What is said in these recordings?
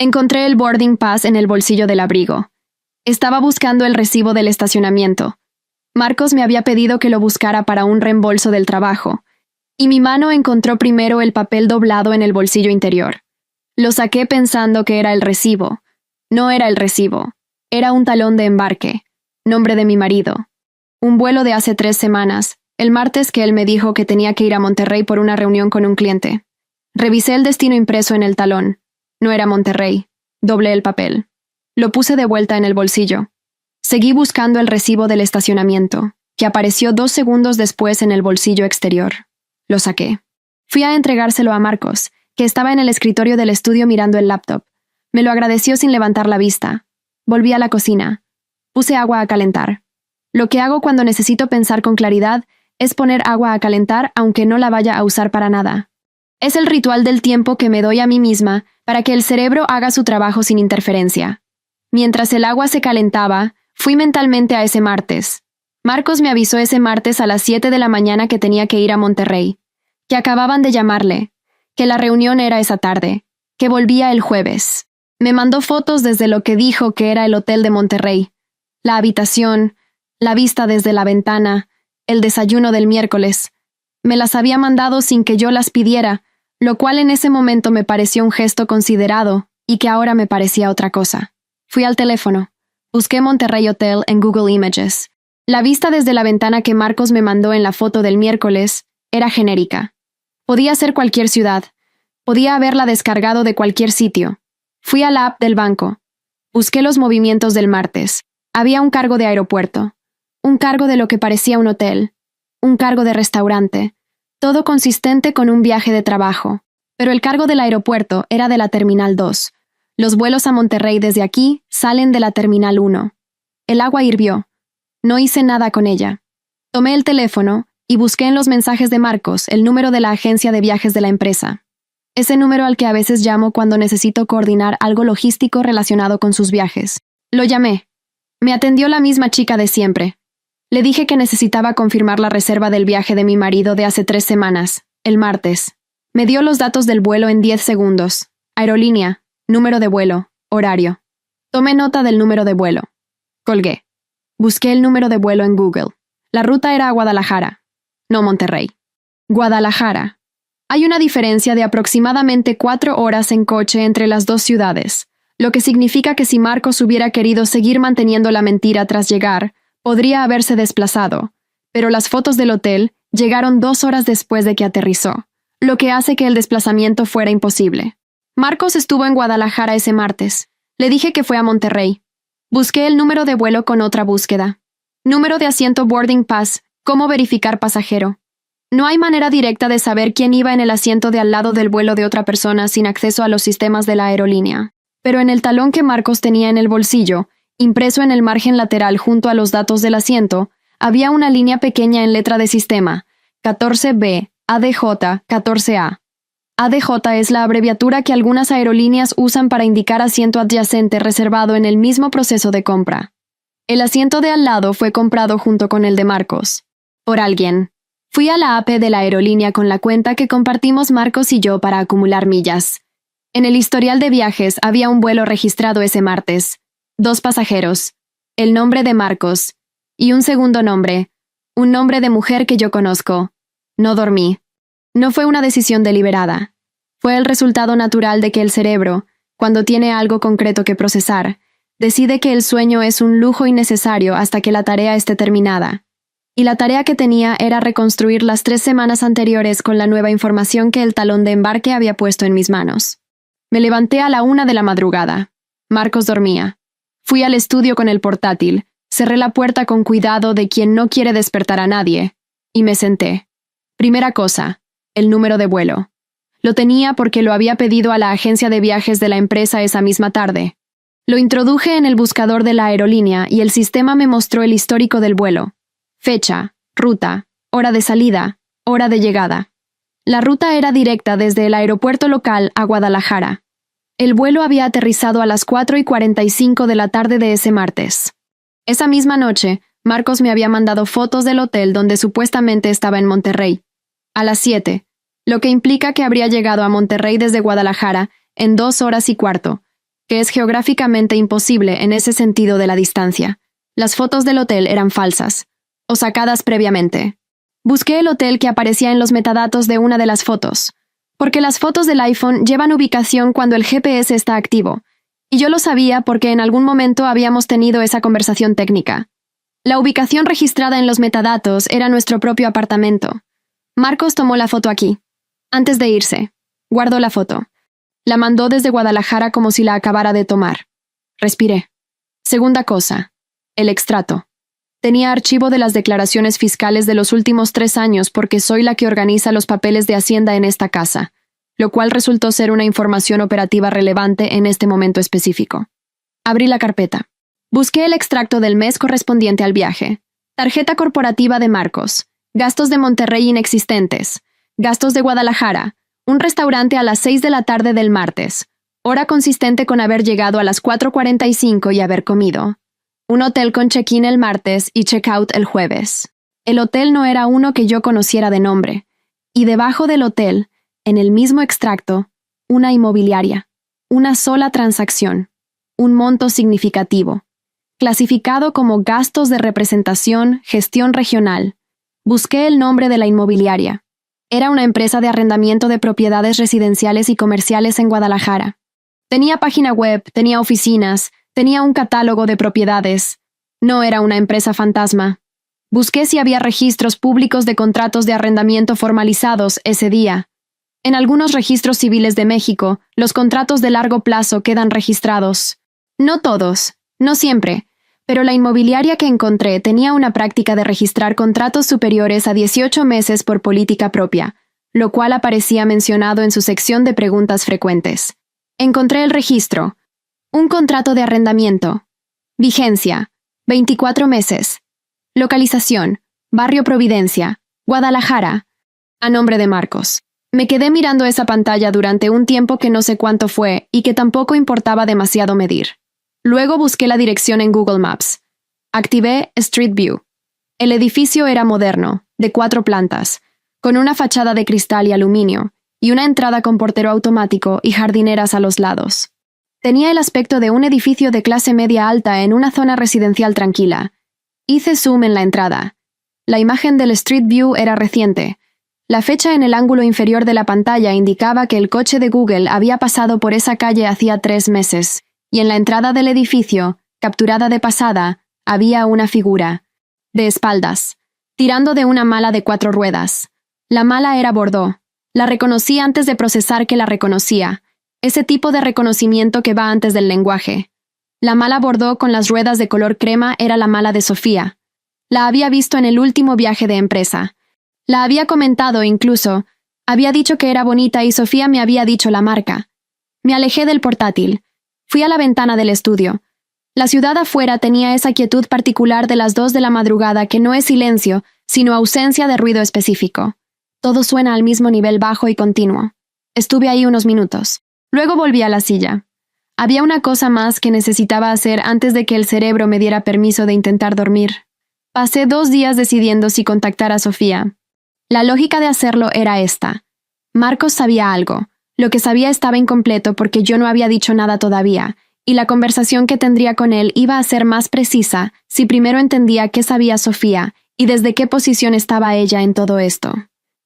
Encontré el boarding pass en el bolsillo del abrigo. Estaba buscando el recibo del estacionamiento. Marcos me había pedido que lo buscara para un reembolso del trabajo, y mi mano encontró primero el papel doblado en el bolsillo interior. Lo saqué pensando que era el recibo. No era el recibo. Era un talón de embarque. Nombre de mi marido. Un vuelo de hace 3 semanas, el martes que él me dijo que tenía que ir a Monterrey por una reunión con un cliente. Revisé el destino impreso en el talón. No era Monterrey. Doblé el papel. Lo puse de vuelta en el bolsillo. Seguí buscando el recibo del estacionamiento, que apareció 2 segundos después en el bolsillo exterior. Lo saqué. Fui a entregárselo a Marcos, que estaba en el escritorio del estudio mirando el laptop. Me lo agradeció sin levantar la vista. Volví a la cocina. Puse agua a calentar. Lo que hago cuando necesito pensar con claridad es poner agua a calentar aunque no la vaya a usar para nada. Es el ritual del tiempo que me doy a mí misma para que el cerebro haga su trabajo sin interferencia. Mientras el agua se calentaba, fui mentalmente a ese martes. Marcos me avisó ese martes a las 7 de la mañana que tenía que ir a Monterrey, que acababan de llamarle, que la reunión era esa tarde, que volvía el jueves. Me mandó fotos desde lo que dijo que era el hotel de Monterrey, la habitación, la vista desde la ventana, el desayuno del miércoles. Me las había mandado sin que yo las pidiera, lo cual en ese momento me pareció un gesto considerado y que ahora me parecía otra cosa. Fui al teléfono. Busqué Monterrey Hotel en Google Images. La vista desde la ventana que Marcos me mandó en la foto del miércoles era genérica. Podía ser cualquier ciudad. Podía haberla descargado de cualquier sitio. Fui a la app del banco. Busqué los movimientos del martes. Había un cargo de aeropuerto. Un cargo de lo que parecía un hotel. Un cargo de restaurante. Todo consistente con un viaje de trabajo. Pero el cargo del aeropuerto era de la Terminal 2. Los vuelos a Monterrey desde aquí salen de la Terminal 1. El agua hirvió. No hice nada con ella. Tomé el teléfono y busqué en los mensajes de Marcos el número de la agencia de viajes de la empresa. Ese número al que a veces llamo cuando necesito coordinar algo logístico relacionado con sus viajes. Lo llamé. Me atendió la misma chica de siempre. Le dije que necesitaba confirmar la reserva del viaje de mi marido de hace 3 semanas, el martes. Me dio los datos del vuelo en 10 segundos. Aerolínea. Número de vuelo, horario. Tomé nota del número de vuelo. Colgué. Busqué el número de vuelo en Google. La ruta era a Guadalajara, no Monterrey. Guadalajara. Hay una diferencia de aproximadamente 4 horas en coche entre las dos ciudades, lo que significa que si Marcos hubiera querido seguir manteniendo la mentira tras llegar, podría haberse desplazado, pero las fotos del hotel llegaron 2 horas después de que aterrizó, lo que hace que el desplazamiento fuera imposible. Marcos estuvo en Guadalajara ese martes. Le dije que fue a Monterrey. Busqué el número de vuelo con otra búsqueda. Número de asiento boarding pass. ¿Cómo verificar pasajero? No hay manera directa de saber quién iba en el asiento de al lado del vuelo de otra persona sin acceso a los sistemas de la aerolínea. Pero en el talón que Marcos tenía en el bolsillo, impreso en el margen lateral junto a los datos del asiento, había una línea pequeña en letra de sistema, 14B, ADJ, 14A. ADJ es la abreviatura que algunas aerolíneas usan para indicar asiento adyacente reservado en el mismo proceso de compra. El asiento de al lado fue comprado junto con el de Marcos. Por alguien. Fui a la app de la aerolínea con la cuenta que compartimos Marcos y yo para acumular millas. En el historial de viajes había un vuelo registrado ese martes. 2 pasajeros. El nombre de Marcos. Y un segundo nombre. Un nombre de mujer que yo conozco. No dormí. No fue una decisión deliberada. Fue el resultado natural de que el cerebro, cuando tiene algo concreto que procesar, decide que el sueño es un lujo innecesario hasta que la tarea esté terminada. Y la tarea que tenía era reconstruir las 3 semanas anteriores con la nueva información que el talón de embarque había puesto en mis manos. Me levanté a la 1 de la madrugada. Marcos dormía. Fui al estudio con el portátil, cerré la puerta con cuidado de quien no quiere despertar a nadie, y me senté. Primera cosa. El número de vuelo. Lo tenía porque lo había pedido a la agencia de viajes de la empresa esa misma tarde. Lo introduje en el buscador de la aerolínea y el sistema me mostró el histórico del vuelo. Fecha, ruta, hora de salida, hora de llegada. La ruta era directa desde el aeropuerto local a Guadalajara. El vuelo había aterrizado a las 4:45 de la tarde de ese martes. Esa misma noche, Marcos me había mandado fotos del hotel donde supuestamente estaba en Monterrey. A las 7, lo que implica que habría llegado a Monterrey desde Guadalajara en 2 horas y cuarto, que es geográficamente imposible en ese sentido de la distancia. Las fotos del hotel eran falsas, o sacadas previamente. Busqué el hotel que aparecía en los metadatos de una de las fotos, porque las fotos del iPhone llevan ubicación cuando el GPS está activo, y yo lo sabía porque en algún momento habíamos tenido esa conversación técnica. La ubicación registrada en los metadatos era nuestro propio apartamento. Marcos tomó la foto aquí. Antes de irse, guardó la foto. La mandó desde Guadalajara como si la acabara de tomar. Respiré. Segunda cosa, el extrato. Tenía archivo de las declaraciones fiscales de los últimos 3 años porque soy la que organiza los papeles de Hacienda en esta casa, lo cual resultó ser una información operativa relevante en este momento específico. Abrí la carpeta. Busqué el extracto del mes correspondiente al viaje. Tarjeta corporativa de Marcos. Gastos de Monterrey inexistentes. Gastos de Guadalajara. Un restaurante a las 6 de la tarde del martes. Hora consistente con haber llegado a las 4:45 y haber comido. Un hotel con check-in el martes y check-out el jueves. El hotel no era uno que yo conociera de nombre. Y debajo del hotel, en el mismo extracto, una inmobiliaria. Una sola transacción. Un monto significativo. Clasificado como gastos de representación, gestión regional. Busqué el nombre de la inmobiliaria. Era una empresa de arrendamiento de propiedades residenciales y comerciales en Guadalajara. Tenía página web, tenía oficinas, tenía un catálogo de propiedades. No era una empresa fantasma. Busqué si había registros públicos de contratos de arrendamiento formalizados ese día. En algunos registros civiles de México, los contratos de largo plazo quedan registrados. No todos, no siempre, pero la inmobiliaria que encontré tenía una práctica de registrar contratos superiores a 18 meses por política propia, lo cual aparecía mencionado en su sección de preguntas frecuentes. Encontré el registro. Un contrato de arrendamiento. Vigencia. 24 meses. Localización. Barrio Providencia. Guadalajara. A nombre de Marcos. Me quedé mirando esa pantalla durante un tiempo que no sé cuánto fue y que tampoco importaba demasiado medir. Luego busqué la dirección en Google Maps. Activé Street View. El edificio era moderno, de 4 plantas, con una fachada de cristal y aluminio, y una entrada con portero automático y jardineras a los lados. Tenía el aspecto de un edificio de clase media alta en una zona residencial tranquila. Hice zoom en la entrada. La imagen del Street View era reciente. La fecha en el ángulo inferior de la pantalla indicaba que el coche de Google había pasado por esa calle hacía 3 meses, y en la entrada del edificio, capturada de pasada, había una figura. De espaldas, tirando de una mala de 4 ruedas. La mala era Bordeaux. La reconocí antes de procesar que la reconocía. Ese tipo de reconocimiento que va antes del lenguaje. La mala Bordeaux con las ruedas de color crema era la mala de Sofía. La había visto en el último viaje de empresa. La había comentado incluso. Había dicho que era bonita y Sofía me había dicho la marca. Me alejé del portátil. Fui a la ventana del estudio. La ciudad afuera tenía esa quietud particular de las 2 de la madrugada que no es silencio, sino ausencia de ruido específico. Todo suena al mismo nivel bajo y continuo. Estuve ahí unos minutos. Luego volví a la silla. Había una cosa más que necesitaba hacer antes de que el cerebro me diera permiso de intentar dormir. Pasé 2 días decidiendo si contactar a Sofía. La lógica de hacerlo era esta. Marcos sabía algo. Lo que sabía estaba incompleto porque yo no había dicho nada todavía, y la conversación que tendría con él iba a ser más precisa si primero entendía qué sabía Sofía y desde qué posición estaba ella en todo esto.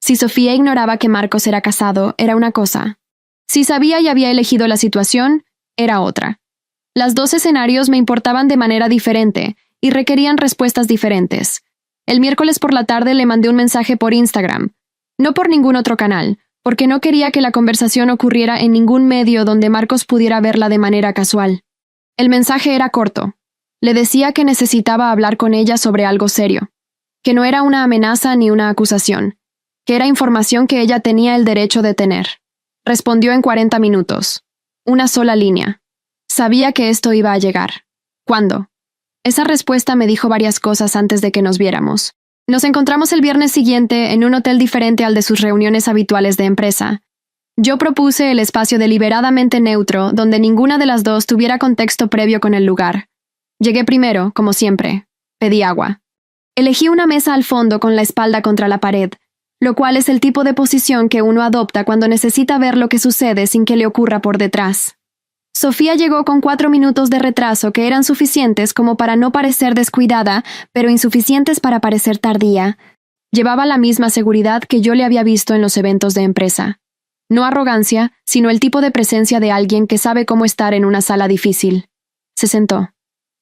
Si Sofía ignoraba que Marcos era casado, era una cosa. Si sabía y había elegido la situación, era otra. Los 2 escenarios me importaban de manera diferente y requerían respuestas diferentes. El miércoles por la tarde le mandé un mensaje por Instagram, no por ningún otro canal, porque no quería que la conversación ocurriera en ningún medio donde Marcos pudiera verla de manera casual. El mensaje era corto. Le decía que necesitaba hablar con ella sobre algo serio, que no era una amenaza ni una acusación, que era información que ella tenía el derecho de tener. Respondió en 40 minutos. Una sola línea. Sabía que esto iba a llegar. ¿Cuándo? Esa respuesta me dijo varias cosas antes de que nos viéramos. Nos encontramos el viernes siguiente en un hotel diferente al de sus reuniones habituales de empresa. Yo propuse el espacio deliberadamente neutro, donde ninguna de las 2 tuviera contexto previo con el lugar. Llegué primero, como siempre. Pedí agua. Elegí una mesa al fondo con la espalda contra la pared, lo cual es el tipo de posición que uno adopta cuando necesita ver lo que sucede sin que le ocurra por detrás. Sofía llegó con 4 minutos de retraso que eran suficientes como para no parecer descuidada, pero insuficientes para parecer tardía. Llevaba la misma seguridad que yo le había visto en los eventos de empresa. No arrogancia, sino el tipo de presencia de alguien que sabe cómo estar en una sala difícil. Se sentó.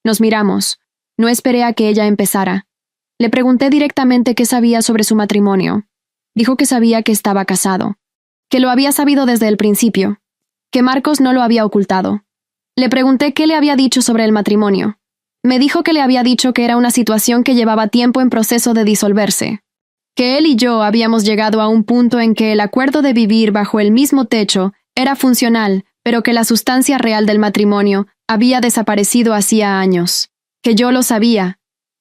Nos miramos. No esperé a que ella empezara. Le pregunté directamente qué sabía sobre su matrimonio. Dijo que sabía que estaba casado. Que lo había sabido desde el principio. Que Marcos no lo había ocultado. Le pregunté qué le había dicho sobre el matrimonio. Me dijo que le había dicho que era una situación que llevaba tiempo en proceso de disolverse. Que él y yo habíamos llegado a un punto en que el acuerdo de vivir bajo el mismo techo era funcional, pero que la sustancia real del matrimonio había desaparecido hacía años. Que yo lo sabía.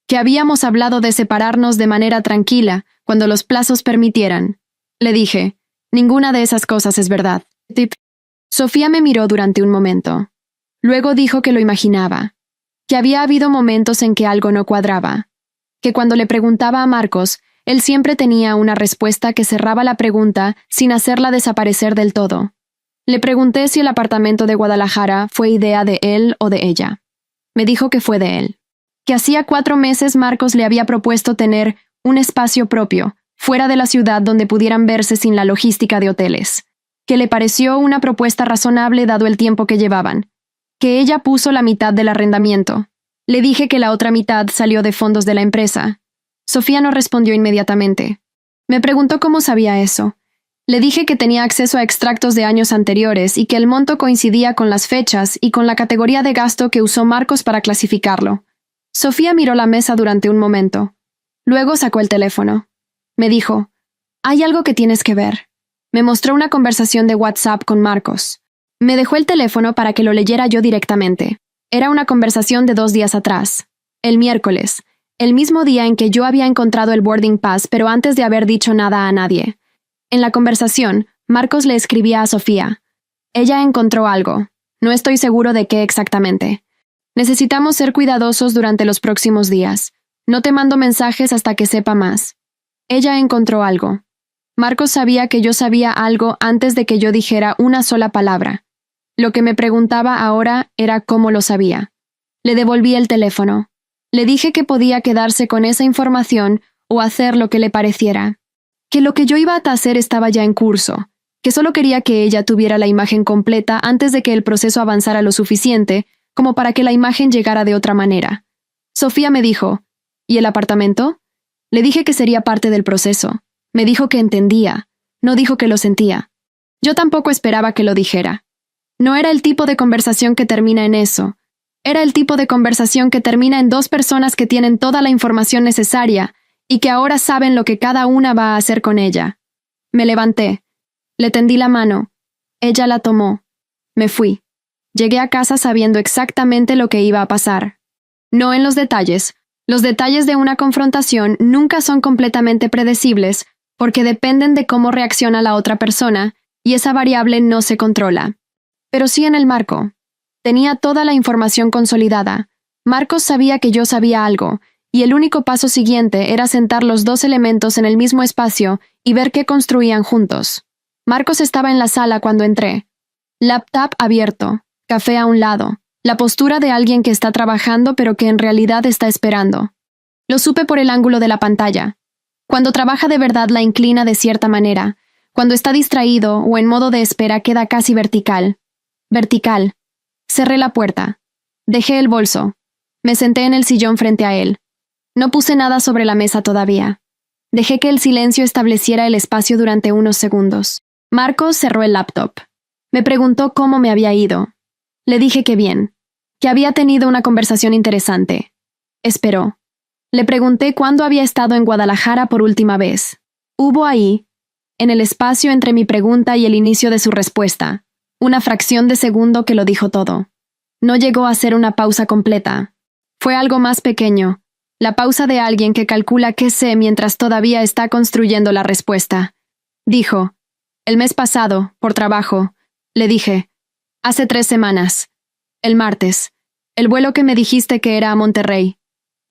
Que habíamos hablado de separarnos de manera tranquila cuando los plazos permitieran. Le dije, ninguna de esas cosas es verdad. Sofía me miró durante un momento. Luego dijo que lo imaginaba. Que había habido momentos en que algo no cuadraba. Que cuando le preguntaba a Marcos, él siempre tenía una respuesta que cerraba la pregunta sin hacerla desaparecer del todo. Le pregunté si el apartamento de Guadalajara fue idea de él o de ella. Me dijo que fue de él. Que hacía 4 meses Marcos le había propuesto tener un espacio propio, fuera de la ciudad donde pudieran verse sin la logística de hoteles. Que le pareció una propuesta razonable dado el tiempo que llevaban. Que ella puso la mitad del arrendamiento. Le dije que la otra mitad salió de fondos de la empresa. Sofía no respondió inmediatamente. Me preguntó cómo sabía eso. Le dije que tenía acceso a extractos de años anteriores y que el monto coincidía con las fechas y con la categoría de gasto que usó Marcos para clasificarlo. Sofía miró la mesa durante un momento. Luego sacó el teléfono. Me dijo, «Hay algo que tienes que ver». Me mostró una conversación de WhatsApp con Marcos. Me dejó el teléfono para que lo leyera yo directamente. Era una conversación de 2 días atrás. El miércoles. El mismo día en que yo había encontrado el boarding pass, pero antes de haber dicho nada a nadie. En la conversación, Marcos le escribía a Sofía. Ella encontró algo. No estoy seguro de qué exactamente. Necesitamos ser cuidadosos durante los próximos días. No te mando mensajes hasta que sepa más. Ella encontró algo. Marcos sabía que yo sabía algo antes de que yo dijera una sola palabra. Lo que me preguntaba ahora era cómo lo sabía. Le devolví el teléfono. Le dije que podía quedarse con esa información o hacer lo que le pareciera. Que lo que yo iba a hacer estaba ya en curso. Que solo quería que ella tuviera la imagen completa antes de que el proceso avanzara lo suficiente como para que la imagen llegara de otra manera. Sofía me dijo, ¿y el apartamento? Le dije que sería parte del proceso. Me dijo que entendía. No dijo que lo sentía. Yo tampoco esperaba que lo dijera. No era el tipo de conversación que termina en eso. Era el tipo de conversación que termina en 2 personas que tienen toda la información necesaria y que ahora saben lo que cada una va a hacer con ella. Me levanté. Le tendí la mano. Ella la tomó. Me fui. Llegué a casa sabiendo exactamente lo que iba a pasar. No en los detalles. Los detalles de una confrontación nunca son completamente predecibles porque dependen de cómo reacciona la otra persona y esa variable no se controla. Pero sí en el marco. Tenía toda la información consolidada. Marcos sabía que yo sabía algo, y el único paso siguiente era sentar los 2 elementos en el mismo espacio y ver qué construían juntos. Marcos estaba en la sala cuando entré. Laptop abierto, café a un lado, la postura de alguien que está trabajando pero que en realidad está esperando. Lo supe por el ángulo de la pantalla. Cuando trabaja de verdad la inclina de cierta manera. Cuando está distraído o en modo de espera queda casi vertical. Vertical. Cerré la puerta. Dejé el bolso. Me senté en el sillón frente a él. No puse nada sobre la mesa todavía. Dejé que el silencio estableciera el espacio durante unos segundos. Marcos cerró el laptop. Me preguntó cómo me había ido. Le dije que bien. Que había tenido una conversación interesante. Esperó. Le pregunté cuándo había estado en Guadalajara por última vez. Hubo ahí, en el espacio entre mi pregunta y el inicio de su respuesta, una fracción de segundo que lo dijo todo. No llegó a ser una pausa completa. Fue algo más pequeño, la pausa de alguien que calcula qué sé mientras todavía está construyendo la respuesta. Dijo, el mes pasado, por trabajo, le dije, hace 3 semanas, el martes, el vuelo que me dijiste que era a Monterrey.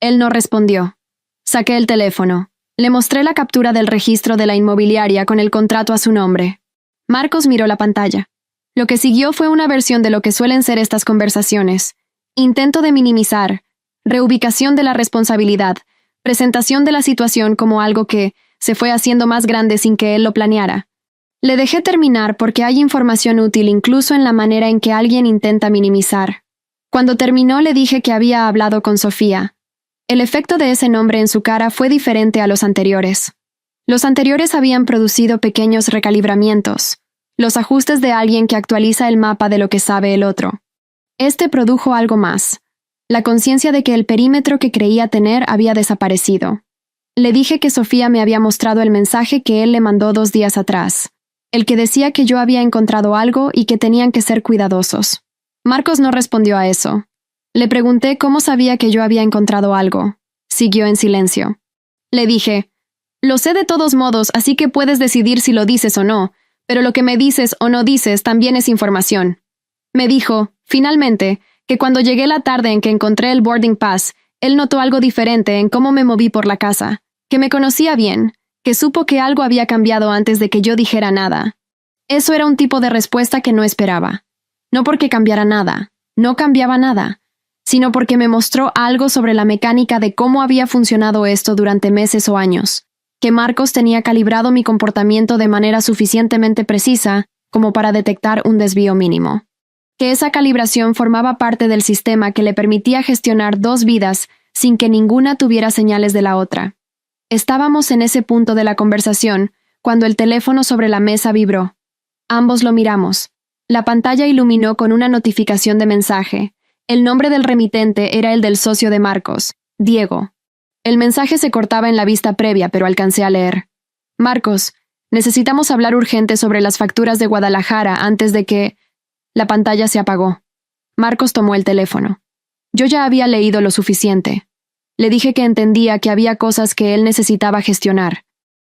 Él no respondió. Saqué el teléfono. Le mostré la captura del registro de la inmobiliaria con el contrato a su nombre. Marcos miró la pantalla. Lo que siguió fue una versión de lo que suelen ser estas conversaciones: intento de minimizar, reubicación de la responsabilidad, presentación de la situación como algo que se fue haciendo más grande sin que él lo planeara. Le dejé terminar porque hay información útil incluso en la manera en que alguien intenta minimizar. Cuando terminó le dije que había hablado con Sofía. El efecto de ese nombre en su cara fue diferente a los anteriores. Los anteriores habían producido pequeños recalibramientos, los ajustes de alguien que actualiza el mapa de lo que sabe el otro. Este produjo algo más: la conciencia de que el perímetro que creía tener había desaparecido. Le dije que Sofía me había mostrado el mensaje que él le mandó 2 días atrás, el que decía que yo había encontrado algo y que tenían que ser cuidadosos. Marcos no respondió a eso. Le pregunté cómo sabía que yo había encontrado algo. Siguió en silencio. Le dije: lo sé de todos modos, así que puedes decidir si lo dices o no, pero lo que me dices o no dices también es información. Me dijo, finalmente, que cuando llegué la tarde en que encontré el boarding pass, él notó algo diferente en cómo me moví por la casa, que me conocía bien, que supo que algo había cambiado antes de que yo dijera nada. Eso era un tipo de respuesta que no esperaba. No porque cambiara nada, no cambiaba nada, sino porque me mostró algo sobre la mecánica de cómo había funcionado esto durante meses o años, que Marcos tenía calibrado mi comportamiento de manera suficientemente precisa como para detectar un desvío mínimo. Que esa calibración formaba parte del sistema que le permitía gestionar 2 vidas sin que ninguna tuviera señales de la otra. Estábamos en ese punto de la conversación cuando el teléfono sobre la mesa vibró. Ambos lo miramos. La pantalla iluminó con una notificación de mensaje. El nombre del remitente era el del socio de Marcos, Diego. El mensaje se cortaba en la vista previa, pero alcancé a leer. Marcos, necesitamos hablar urgente sobre las facturas de Guadalajara antes de que... La pantalla se apagó. Marcos tomó el teléfono. Yo ya había leído lo suficiente. Le dije que entendía que había cosas que él necesitaba gestionar,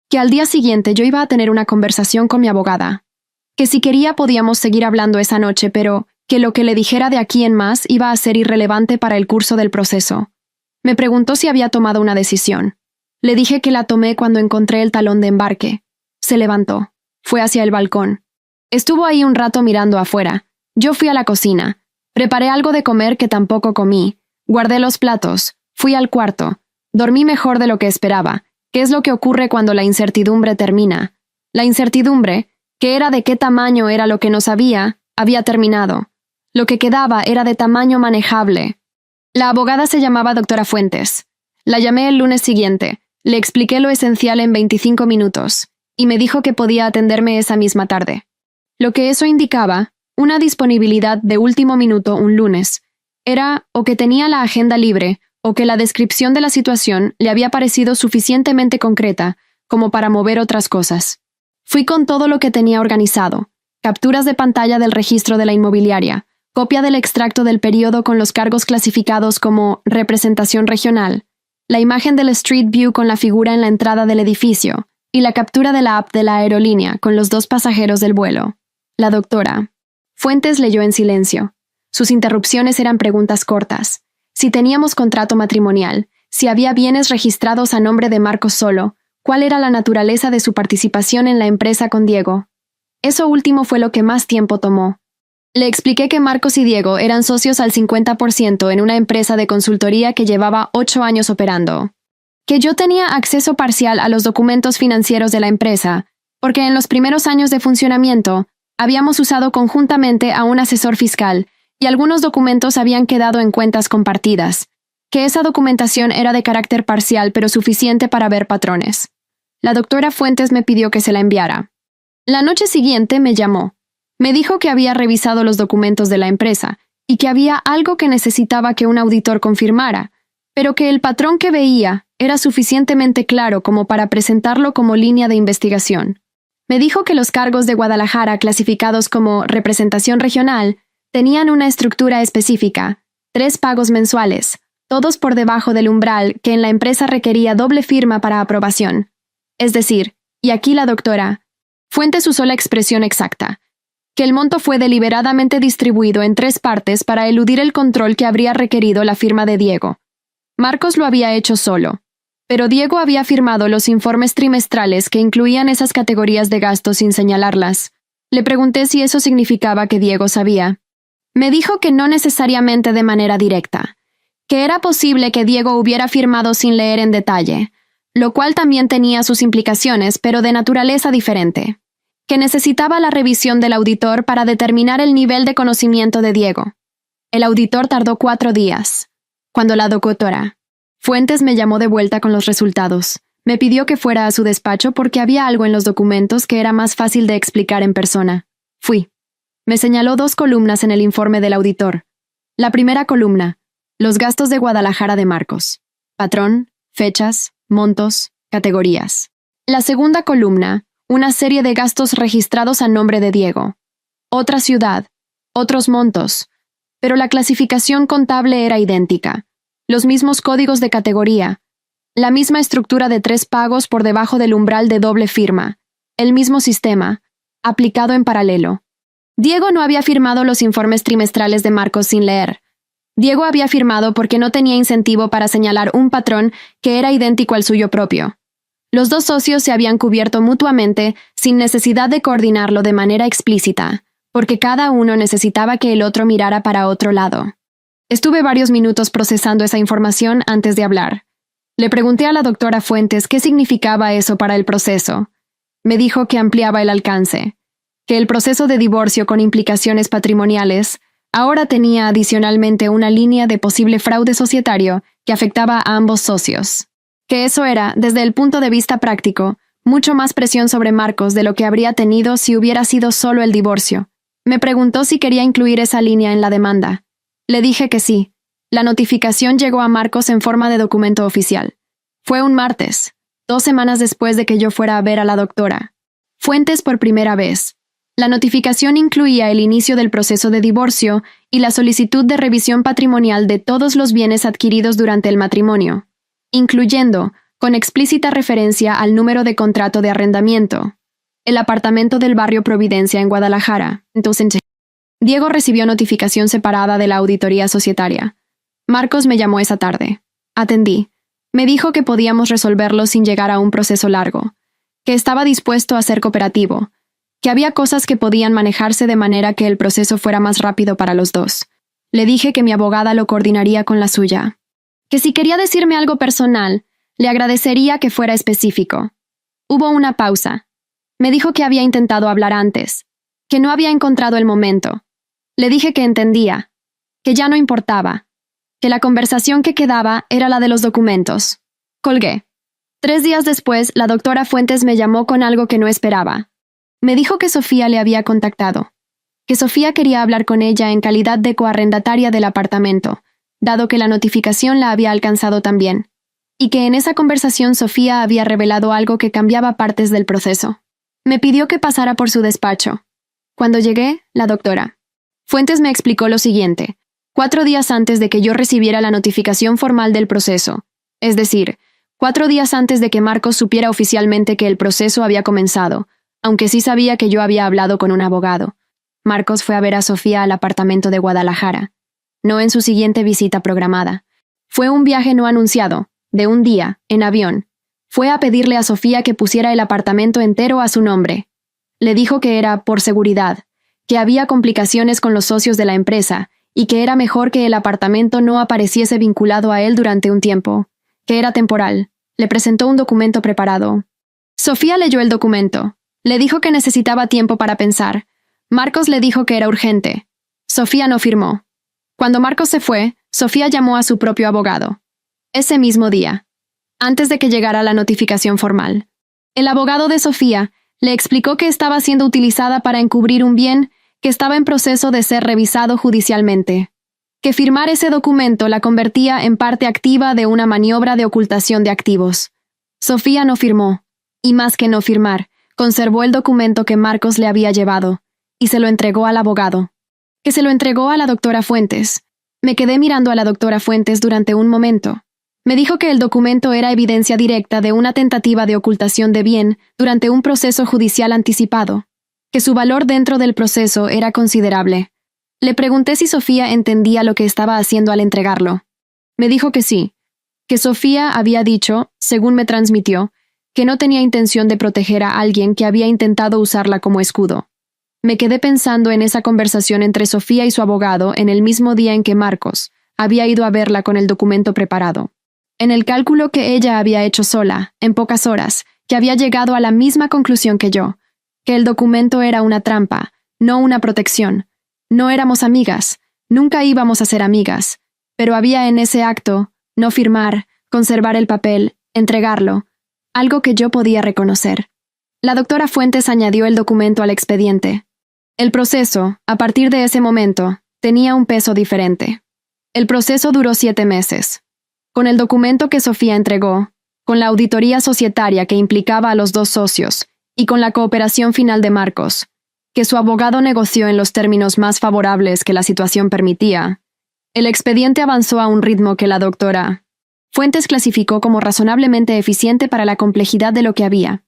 que al día siguiente yo iba a tener una conversación con mi abogada, que si quería podíamos seguir hablando esa noche, pero que lo que le dijera de aquí en más iba a ser irrelevante para el curso del proceso. Me preguntó si había tomado una decisión. Le dije que la tomé cuando encontré el talón de embarque. Se levantó. Fue hacia el balcón. Estuvo ahí un rato mirando afuera. Yo fui a la cocina. Preparé algo de comer que tampoco comí. Guardé los platos. Fui al cuarto. Dormí mejor de lo que esperaba. ¿Qué es lo que ocurre cuando la incertidumbre termina? La incertidumbre, que era de qué tamaño era lo que no sabía, había terminado. Lo que quedaba era de tamaño manejable. La abogada se llamaba doctora Fuentes. La llamé el lunes siguiente. Le expliqué lo esencial en 25 minutos, y me dijo que podía atenderme esa misma tarde. Lo que eso indicaba, una disponibilidad de último minuto un lunes, era o que tenía la agenda libre o que la descripción de la situación le había parecido suficientemente concreta como para mover otras cosas. Fui con todo lo que tenía organizado: capturas de pantalla del registro de la inmobiliaria, copia del extracto del periodo con los cargos clasificados como representación regional, la imagen del Street View con la figura en la entrada del edificio y la captura de la app de la aerolínea con los 2 pasajeros del vuelo. La doctora Fuentes leyó en silencio. Sus interrupciones eran preguntas cortas. Si teníamos contrato matrimonial, si había bienes registrados a nombre de Marcos solo, cuál era la naturaleza de su participación en la empresa con Diego. Eso último fue lo que más tiempo tomó. Le expliqué que Marcos y Diego eran socios al 50% en una empresa de consultoría que llevaba 8 años operando. Que yo tenía acceso parcial a los documentos financieros de la empresa, porque en los primeros años de funcionamiento habíamos usado conjuntamente a un asesor fiscal y algunos documentos habían quedado en cuentas compartidas, que esa documentación era de carácter parcial pero suficiente para ver patrones. La doctora Fuentes me pidió que se la enviara. La noche siguiente me llamó. Me dijo que había revisado los documentos de la empresa y que había algo que necesitaba que un auditor confirmara, pero que el patrón que veía era suficientemente claro como para presentarlo como línea de investigación. Me dijo que los cargos de Guadalajara clasificados como representación regional tenían una estructura específica: 3 pagos mensuales, todos por debajo del umbral que en la empresa requería doble firma para aprobación. Es decir, y aquí la doctora Fuentes usó la expresión exacta, que el monto fue deliberadamente distribuido en 3 partes para eludir el control que habría requerido la firma de Diego. Marcos lo había hecho solo, pero Diego había firmado los informes trimestrales que incluían esas categorías de gastos sin señalarlas. Le pregunté si eso significaba que Diego sabía. Me dijo que no necesariamente de manera directa, que era posible que Diego hubiera firmado sin leer en detalle, lo cual también tenía sus implicaciones, pero de naturaleza diferente, que necesitaba la revisión del auditor para determinar el nivel de conocimiento de Diego. El auditor tardó 4 días. Cuando la doctora Fuentes me llamó de vuelta con los resultados, me pidió que fuera a su despacho porque había algo en los documentos que era más fácil de explicar en persona. Fui. Me señaló 2 columnas en el informe del auditor. La primera columna: los gastos de Guadalajara de Marcos. Patrón, fechas, montos, categorías. La segunda columna: una serie de gastos registrados a nombre de Diego. Otra ciudad, otros montos, pero la clasificación contable era idéntica. Los mismos códigos de categoría, la misma estructura de 3 pagos por debajo del umbral de doble firma, el mismo sistema, aplicado en paralelo. Diego no había firmado los informes trimestrales de Marcos sin leer. Diego había firmado porque no tenía incentivo para señalar un patrón que era idéntico al suyo propio. Los 2 socios se habían cubierto mutuamente sin necesidad de coordinarlo de manera explícita, porque cada uno necesitaba que el otro mirara para otro lado. Estuve varios minutos procesando esa información antes de hablar. Le pregunté a la doctora Fuentes qué significaba eso para el proceso. Me dijo que ampliaba el alcance, que el proceso de divorcio con implicaciones patrimoniales ahora tenía adicionalmente una línea de posible fraude societario que afectaba a ambos socios, que eso era, desde el punto de vista práctico, mucho más presión sobre Marcos de lo que habría tenido si hubiera sido solo el divorcio. Me preguntó si quería incluir esa línea en la demanda. Le dije que sí. La notificación llegó a Marcos en forma de documento oficial. Fue un martes, 2 semanas después de que yo fuera a ver a la doctora Fuentes por primera vez. La notificación incluía el inicio del proceso de divorcio y la solicitud de revisión patrimonial de todos los bienes adquiridos durante el matrimonio, incluyendo, con explícita referencia al número de contrato de arrendamiento, el apartamento del barrio Providencia en Guadalajara. Entonces, Diego recibió notificación separada de la auditoría societaria. Marcos me llamó esa tarde. Atendí. Me dijo que podíamos resolverlo sin llegar a un proceso largo, que estaba dispuesto a ser cooperativo, que había cosas que podían manejarse de manera que el proceso fuera más rápido para los 2. Le dije que mi abogada lo coordinaría con la suya, que si quería decirme algo personal, le agradecería que fuera específico. Hubo una pausa. Me dijo que había intentado hablar antes, que no había encontrado el momento. Le dije que entendía, que ya no importaba, que la conversación que quedaba era la de los documentos. Colgué. 3 días después, la doctora Fuentes me llamó con algo que no esperaba. Me dijo que Sofía le había contactado, que Sofía quería hablar con ella en calidad de coarrendataria del apartamento, dado que la notificación la había alcanzado también, y que en esa conversación Sofía había revelado algo que cambiaba partes del proceso. Me pidió que pasara por su despacho. Cuando llegué, la doctora Fuentes me explicó lo siguiente: 4 días antes de que yo recibiera la notificación formal del proceso, es decir, 4 días antes de que Marcos supiera oficialmente que el proceso había comenzado, aunque sí sabía que yo había hablado con un abogado, Marcos fue a ver a Sofía al apartamento de Guadalajara, no en su siguiente visita programada. Fue un viaje no anunciado, de un día, en avión. Fue a pedirle a Sofía que pusiera el apartamento entero a su nombre. Le dijo que era por seguridad, que había complicaciones con los socios de la empresa y que era mejor que el apartamento no apareciese vinculado a él durante un tiempo, que era temporal. Le presentó un documento preparado. Sofía leyó el documento. Le dijo que necesitaba tiempo para pensar. Marcos le dijo que era urgente. Sofía no firmó. Cuando Marcos se fue, Sofía llamó a su propio abogado. Ese mismo día, antes de que llegara la notificación formal, el abogado de Sofía le explicó que estaba siendo utilizada para encubrir un bien que estaba en proceso de ser revisado judicialmente, que firmar ese documento la convertía en parte activa de una maniobra de ocultación de activos. Sofía no firmó, y más que no firmar, conservó el documento que Marcos le había llevado, y se lo entregó al abogado, que se lo entregó a la doctora Fuentes. Me quedé mirando a la doctora Fuentes durante un momento. Me dijo que el documento era evidencia directa de una tentativa de ocultación de bien durante un proceso judicial anticipado, que su valor dentro del proceso era considerable. Le pregunté si Sofía entendía lo que estaba haciendo al entregarlo. Me dijo que sí, que Sofía había dicho, según me transmitió, que no tenía intención de proteger a alguien que había intentado usarla como escudo. Me quedé pensando en esa conversación entre Sofía y su abogado en el mismo día en que Marcos había ido a verla con el documento preparado. En el cálculo que ella había hecho sola, en pocas horas, que había llegado a la misma conclusión que yo, que el documento era una trampa, no una protección. No éramos amigas, nunca íbamos a ser amigas, pero había en ese acto, no firmar, conservar el papel, entregarlo, algo que yo podía reconocer. La doctora Fuentes añadió el documento al expediente. El proceso, a partir de ese momento, tenía un peso diferente. El proceso duró 7 meses. Con el documento que Sofía entregó, con la auditoría societaria que implicaba a los 2 socios, y con la cooperación final de Marcos, que su abogado negoció en los términos más favorables que la situación permitía, el expediente avanzó a un ritmo que la doctora Fuentes clasificó como razonablemente eficiente para la complejidad de lo que había.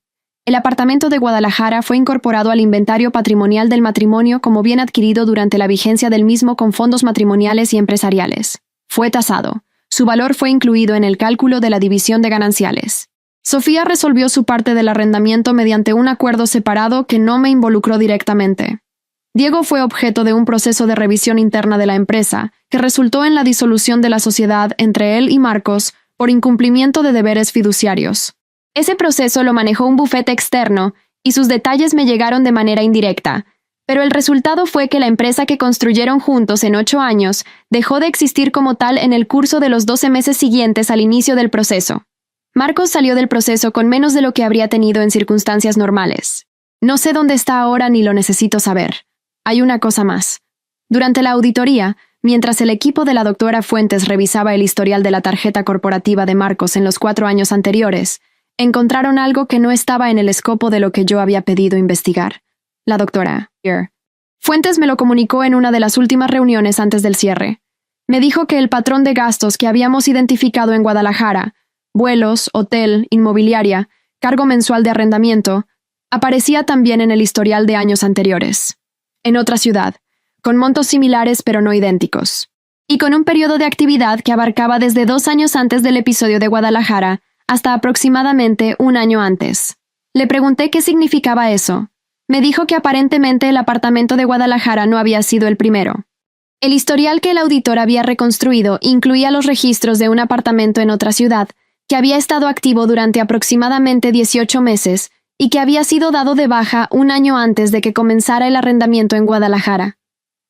El apartamento de Guadalajara fue incorporado al inventario patrimonial del matrimonio como bien adquirido durante la vigencia del mismo con fondos matrimoniales y empresariales. Fue tasado. Su valor fue incluido en el cálculo de la división de gananciales. Sofía resolvió su parte del arrendamiento mediante un acuerdo separado que no me involucró directamente. Diego fue objeto de un proceso de revisión interna de la empresa, que resultó en la disolución de la sociedad entre él y Marcos por incumplimiento de deberes fiduciarios. Ese proceso lo manejó un bufete externo, y sus detalles me llegaron de manera indirecta, pero el resultado fue que la empresa que construyeron juntos en 8 años dejó de existir como tal en el curso de los 12 meses siguientes al inicio del proceso. Marcos salió del proceso con menos de lo que habría tenido en circunstancias normales. No sé dónde está ahora ni lo necesito saber. Hay una cosa más. Durante la auditoría, mientras el equipo de la doctora Fuentes revisaba el historial de la tarjeta corporativa de Marcos en los 4 años anteriores, encontraron algo que no estaba en el escopo de lo que yo había pedido investigar. La doctora Fuentes me lo comunicó en una de las últimas reuniones antes del cierre. Me dijo que el patrón de gastos que habíamos identificado en Guadalajara, vuelos, hotel, inmobiliaria, cargo mensual de arrendamiento, aparecía también en el historial de años anteriores. En otra ciudad, con montos similares pero no idénticos, y con un periodo de actividad que abarcaba desde 2 años antes del episodio de Guadalajara hasta aproximadamente 1 año antes. Le pregunté qué significaba eso. Me dijo que aparentemente el apartamento de Guadalajara no había sido el primero. El historial que el auditor había reconstruido incluía los registros de un apartamento en otra ciudad, que había estado activo durante aproximadamente 18 meses y que había sido dado de baja 1 año antes de que comenzara el arrendamiento en Guadalajara,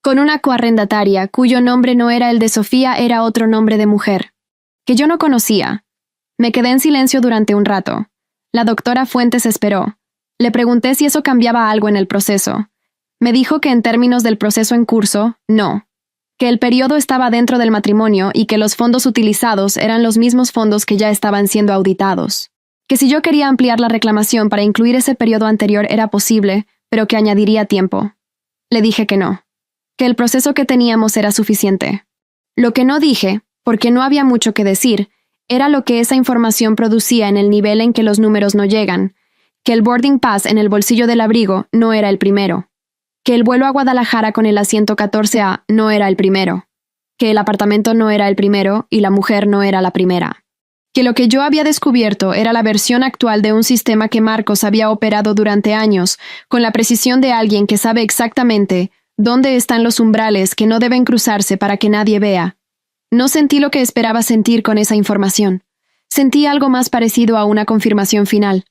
con una coarrendataria cuyo nombre no era el de Sofía, era otro nombre de mujer, que yo no conocía. Me quedé en silencio durante un rato. La doctora Fuentes esperó. Le pregunté si eso cambiaba algo en el proceso. Me dijo que en términos del proceso en curso, no. Que el periodo estaba dentro del matrimonio y que los fondos utilizados eran los mismos fondos que ya estaban siendo auditados. Que si yo quería ampliar la reclamación para incluir ese periodo anterior era posible, pero que añadiría tiempo. Le dije que no. Que el proceso que teníamos era suficiente. Lo que no dije, porque no había mucho que decir, era lo que esa información producía en el nivel en que los números no llegan, que el boarding pass en el bolsillo del abrigo no era el primero, que el vuelo a Guadalajara con el asiento 14A no era el primero, que el apartamento no era el primero y la mujer no era la primera, que lo que yo había descubierto era la versión actual de un sistema que Marcos había operado durante años con la precisión de alguien que sabe exactamente dónde están los umbrales que no deben cruzarse para que nadie vea. No sentí lo que esperaba sentir con esa información. Sentí algo más parecido a una confirmación final.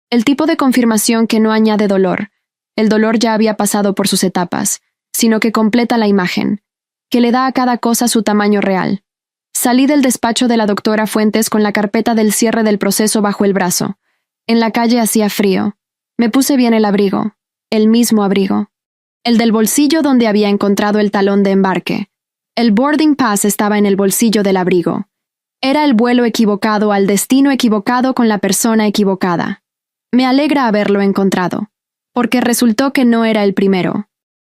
El tipo de confirmación que no añade dolor. El dolor ya había pasado por sus etapas, sino que completa la imagen, que le da a cada cosa su tamaño real. Salí del despacho de la doctora Fuentes con la carpeta del cierre del proceso bajo el brazo. En la calle hacía frío. Me puse bien el abrigo, el mismo abrigo. El del bolsillo donde había encontrado el talón de embarque. El boarding pass estaba en el bolsillo del abrigo. Era el vuelo equivocado al destino equivocado con la persona equivocada. Me alegra haberlo encontrado, porque resultó que no era el primero.